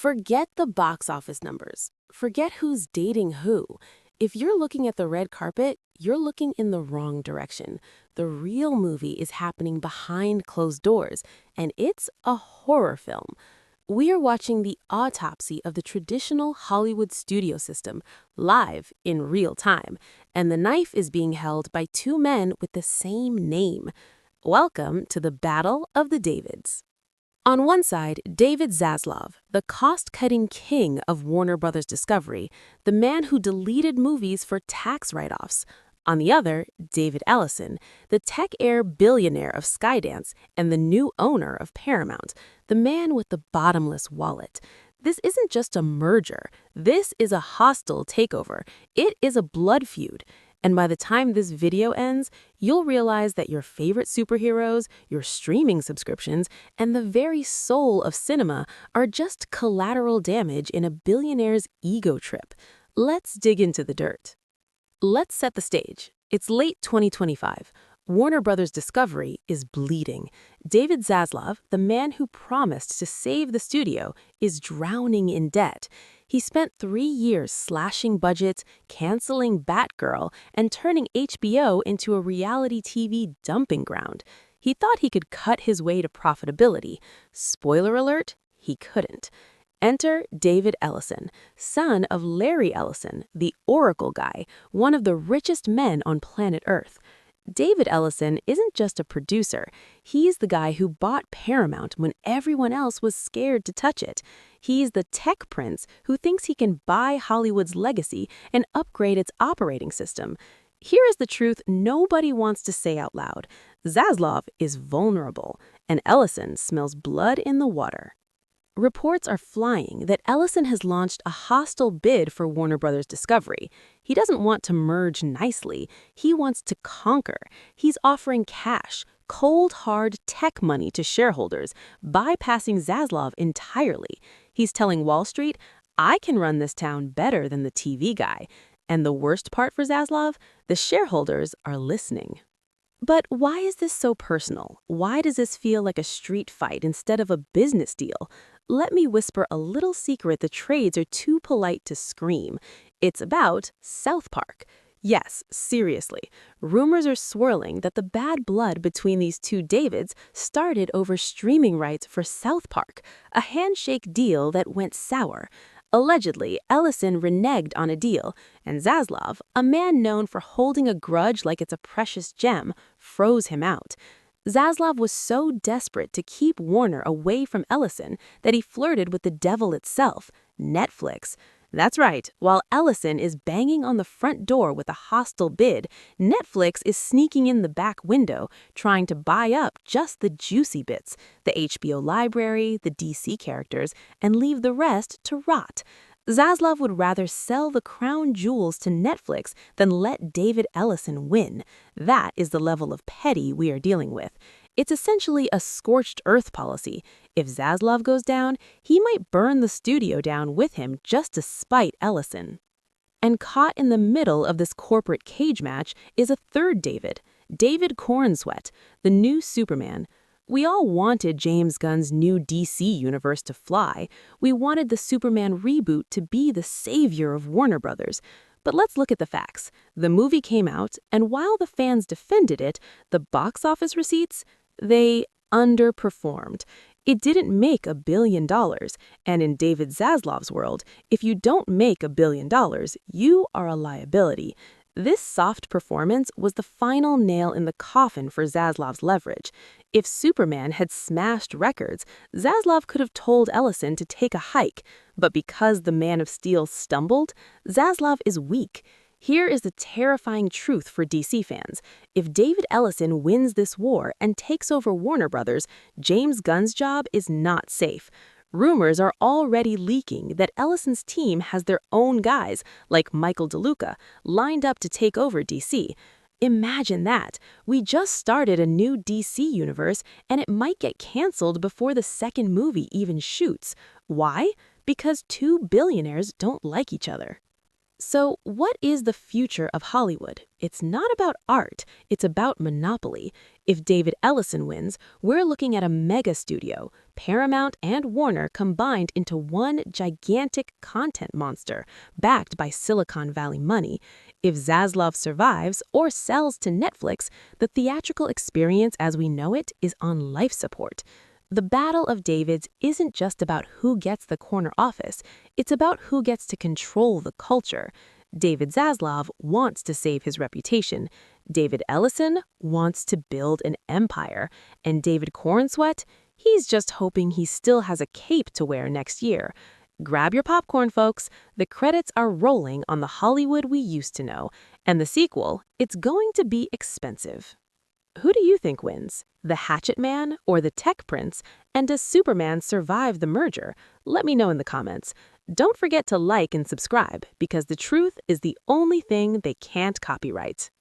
Forget the box office numbers. Forget who's dating who. If you're looking at the red carpet, you're looking in the wrong direction. The real movie is happening behind closed doors, and it's a horror film. We are watching the autopsy of the traditional Hollywood studio system, live in real time, and the knife is being held by two men with the same name. Welcome to the Battle of the Davids. On one side, David Zaslav, the cost-cutting king of Warner Brothers Discovery, the man who deleted movies for tax write-offs. On the other, David Ellison, the tech-heir billionaire of Skydance and the new owner of Paramount, the man with the bottomless wallet. This isn't just a merger. This is a hostile takeover. It is a blood feud. And by the time this video ends, you'll realize that your favorite superheroes, your streaming subscriptions, and the very soul of cinema are just collateral damage in a billionaire's ego trip. Let's dig into the dirt. Let's set the stage. It's late 2025. Warner Brothers Discovery is bleeding. David Zaslav, the man who promised to save the studio, is drowning in debt. He spent 3 years slashing budgets, canceling Batgirl, and turning HBO into a reality TV dumping ground. He thought he could cut his way to profitability. Spoiler alert, he couldn't. Enter David Ellison, son of Larry Ellison, the Oracle guy, one of the richest men on planet Earth. David Ellison isn't just a producer. He's the guy who bought Paramount when everyone else was scared to touch it. He's the tech prince who thinks he can buy Hollywood's legacy and upgrade its operating system. Here is the truth nobody wants to say out loud. Zaslav is vulnerable, and Ellison smells blood in the water. Reports are flying that Ellison has launched a hostile bid for Warner Brothers Discovery. He doesn't want to merge nicely. He wants to conquer. He's offering cash, cold, hard tech money to shareholders, bypassing Zaslav entirely. He's telling Wall Street, I can run this town better than the TV guy. And the worst part for Zaslav? The shareholders are listening. But why is this so personal? Why does this feel like a street fight instead of a business deal? Let me whisper a little secret the trades are too polite to scream. It's about South Park. Yes, seriously. Rumors are swirling that the bad blood between these two Davids started over streaming rights for South Park, a handshake deal that went sour. Allegedly, Ellison reneged on a deal, and Zaslav, a man known for holding a grudge like it's a precious gem, froze him out. Zaslav was so desperate to keep Warner away from Ellison that he flirted with the devil itself, Netflix. That's right, while Ellison is banging on the front door with a hostile bid, Netflix is sneaking in the back window, trying to buy up just the juicy bits, the HBO library, the DC characters, and leave the rest to rot. Zaslav would rather sell the crown jewels to Netflix than let David Ellison win. That is the level of petty we are dealing with. It's essentially a scorched earth policy. If Zaslav goes down, he might burn the studio down with him just to spite Ellison. And caught in the middle of this corporate cage match is a third David, David Cornsweet, the new Superman. We all wanted James Gunn's new DC universe to fly. We wanted the Superman reboot to be the savior of Warner Brothers. But let's look at the facts. The movie came out, and while the fans defended it, the box office receipts, they underperformed. It didn't make $1 billion, and in David Zaslav's world, if you don't make $1 billion, you are a liability. This soft performance was the final nail in the coffin for Zaslav's leverage. If Superman had smashed records, Zaslav could have told Ellison to take a hike, but because the Man of Steel stumbled, Zaslav is weak. Here is the terrifying truth for DC fans. If David Ellison wins this war and takes over Warner Brothers, James Gunn's job is not safe. Rumors are already leaking that Ellison's team has their own guys, like Michael DeLuca, lined up to take over DC. Imagine that. We just started a new DC universe, and it might get canceled before the second movie even shoots. Why? Because two billionaires don't like each other. So, what is the future of Hollywood? It's not about art, it's about monopoly. If David Ellison wins, we're looking at a mega studio, Paramount and Warner combined into one gigantic content monster, backed by Silicon Valley money. If Zaslav survives or sells to Netflix, the theatrical experience as we know it is on life support. The Battle of Davids isn't just about who gets the corner office, it's about who gets to control the culture. David Zaslav wants to save his reputation. David Ellison wants to build an empire. And David Cornsweet, he's just hoping he still has a cape to wear next year. Grab your popcorn, folks. The credits are rolling on the Hollywood we used to know. And the sequel, it's going to be expensive. Who do you think wins? The Hatchet Man or the Tech Prince? And does Superman survive the merger? Let me know in the comments. Don't forget to like and subscribe, because the truth is the only thing they can't copyright.